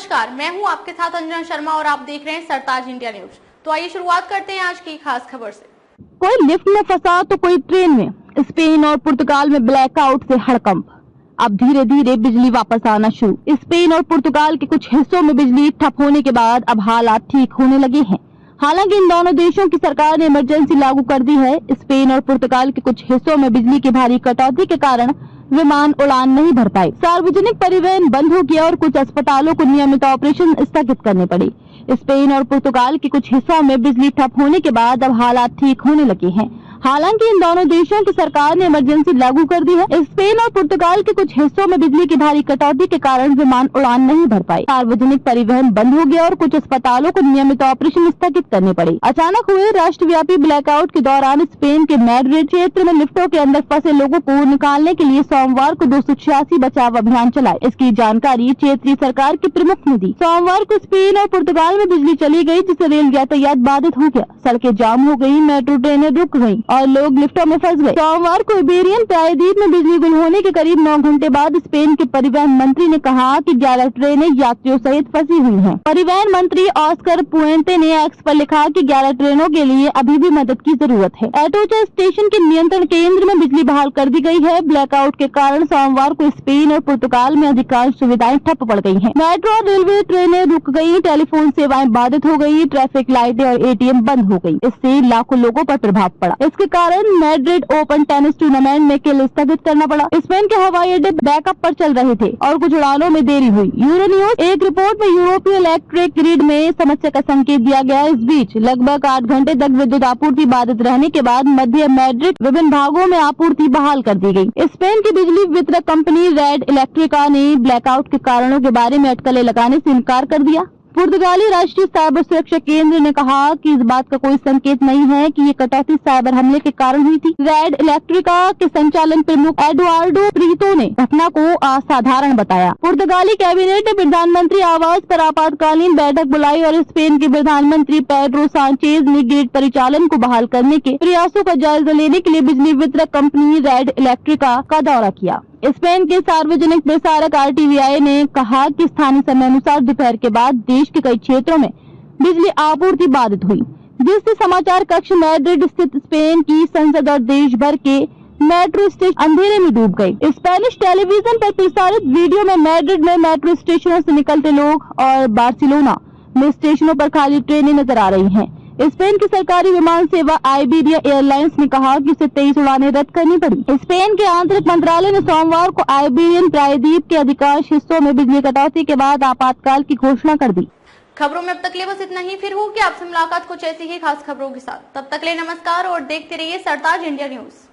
नमस्कार, मैं हूं आपके साथ अंजना शर्मा और आप देख रहे हैं सरताज इंडिया न्यूज। तो आइए शुरुआत करते हैं आज की खास खबर से। कोई लिफ्ट में फंसा तो कोई ट्रेन में। स्पेन और पुर्तगाल में ब्लैकआउट से हड़कंप। अब धीरे धीरे बिजली वापस आना शुरू। स्पेन और पुर्तगाल के कुछ हिस्सों में बिजली ठप होने के बाद अब हालात ठीक होने लगे हैं। हालांकि इन दोनों देशों की सरकार ने इमरजेंसी लागू कर दी है। स्पेन और पुर्तगाल के कुछ हिस्सों में बिजली की भारी कटौती के कारण विमान उड़ान नहीं भर पाए। सार्वजनिक परिवहन बंद हो गया और कुछ अस्पतालों को नियमित ऑपरेशन स्थगित करने पड़े। स्पेन और पुर्तगाल के कुछ हिस्सों में बिजली ठप होने के बाद अब हालात ठीक होने लगे हैं। हालांकि इन दोनों देशों की सरकार ने इमरजेंसी लागू कर दी है। स्पेन और पुर्तगाल के कुछ हिस्सों में बिजली की भारी कटौती के कारण विमान उड़ान नहीं भर पाए। सार्वजनिक परिवहन बंद हो गया और कुछ अस्पतालों को नियमित ऑपरेशन स्थगित करने पड़े। अचानक हुए राष्ट्रव्यापी ब्लैकआउट के दौरान स्पेन के मैड्रिड क्षेत्र में लिफ्टों के अंदर फंसे लोगों को निकालने के लिए सोमवार को 286 बचाव अभियान चलाए। इसकी जानकारी क्षेत्रीय सरकार के प्रमुख ने दी। सोमवार को स्पेन और पुर्तगाल में बिजली चली गयी, जिससे रेल यातायात बाधित हो गया। सड़कें जाम हो गयी, मेट्रो ट्रेनें रुक गयी और लोग लिफ्टों में फंस गए। सोमवार को इबेरियन प्रायद्वीप में बिजली गुल होने के करीब 9 घंटे बाद स्पेन के परिवहन मंत्री ने कहा कि 11 ट्रेनें यात्रियों सहित फंसी हुई हैं। परिवहन मंत्री ऑस्कर पुएंते ने एक्स पर लिखा कि 11 ट्रेनों के लिए अभी भी मदद की जरूरत है। एटोचा स्टेशन के नियंत्रण केंद्र में बिजली बहाल कर दी गई है। ब्लैकआउट के कारण सोमवार को स्पेन और पुर्तगाल में अधिकांश सुविधाएं ठप पड़ गई हैं। मेट्रो और रेलवे ट्रेनें रुक गयी, टेलीफोन सेवाएं बाधित हो गयी, ट्रैफिक लाइटें और एटीएम बंद हो गयी। इससे लाखों लोगों पर प्रभाव पड़ा। इसके कारण मैड्रिड ओपन टेनिस टूर्नामेंट में खेल स्थगित करना पड़ा। स्पेन के हवाई अड्डे बैकअप पर चल रहे थे और कुछ उड़ानों में देरी हुई। यूरोन्यूज एक रिपोर्ट में यूरोपीय इलेक्ट्रिक ग्रिड में समस्या का संकेत दिया गया। इस बीच लगभग 8 घंटे तक विद्युत आपूर्ति बाधित रहने के बाद मध्य मैड्रिड विभिन्न भागों में आपूर्ति बहाल कर दी गई। स्पेन की बिजली वितरक कंपनी रेड इलेक्ट्रिका ने ब्लैकआउट के कारणों के बारे में अटकलें लगाने से इनकार कर दिया। पुर्तगाली राष्ट्रीय साइबर सुरक्षा केंद्र ने कहा कि इस बात का कोई संकेत नहीं है कि ये कटौती साइबर हमले के कारण हुई थी। रेड इलेक्ट्रिका के संचालन प्रमुख एडुआर्डो प्रीतो ने घटना को असाधारण बताया। पुर्तगाली कैबिनेट ने प्रधानमंत्री आवास पर आपातकालीन बैठक बुलाई और स्पेन के प्रधानमंत्री पेड्रो सांचेज ने ग्रिड परिचालन को बहाल करने के प्रयासों का जायजा लेने के लिए बिजली वितरक कंपनी रेड इलेक्ट्रिका का दौरा किया। स्पेन के सार्वजनिक प्रसारक आरटीवीआई ने कहा कि स्थानीय समय अनुसार दोपहर के बाद देश के कई क्षेत्रों में बिजली आपूर्ति बाधित हुई, जिससे समाचार कक्ष मैड्रिड स्थित स्पेन की संसद और देश भर के मेट्रो स्टेशन अंधेरे में डूब गए। स्पेनिश टेलीविजन पर प्रसारित वीडियो में मैड्रिड में मेट्रो स्टेशनों से निकलते लोग और बार्सिलोना में स्टेशनों पर खाली ट्रेनें नजर आ रही हैं। स्पेन की सरकारी विमान सेवा आइबेरिया एयरलाइंस ने कहा कि उसे 23 उड़ानें रद्द करनी पड़ी। स्पेन के आंतरिक मंत्रालय ने सोमवार को आइबेरियन प्रायद्वीप के अधिकांश हिस्सों में बिजली कटौती के बाद आपातकाल की घोषणा कर दी। खबरों में अब तक ले बस इतना ही। फिर होगी आपसे मुलाकात कुछ ऐसी ही खास खबरों के साथ। तब तक ले नमस्कार और देखते रहिए सरताज इंडिया न्यूज।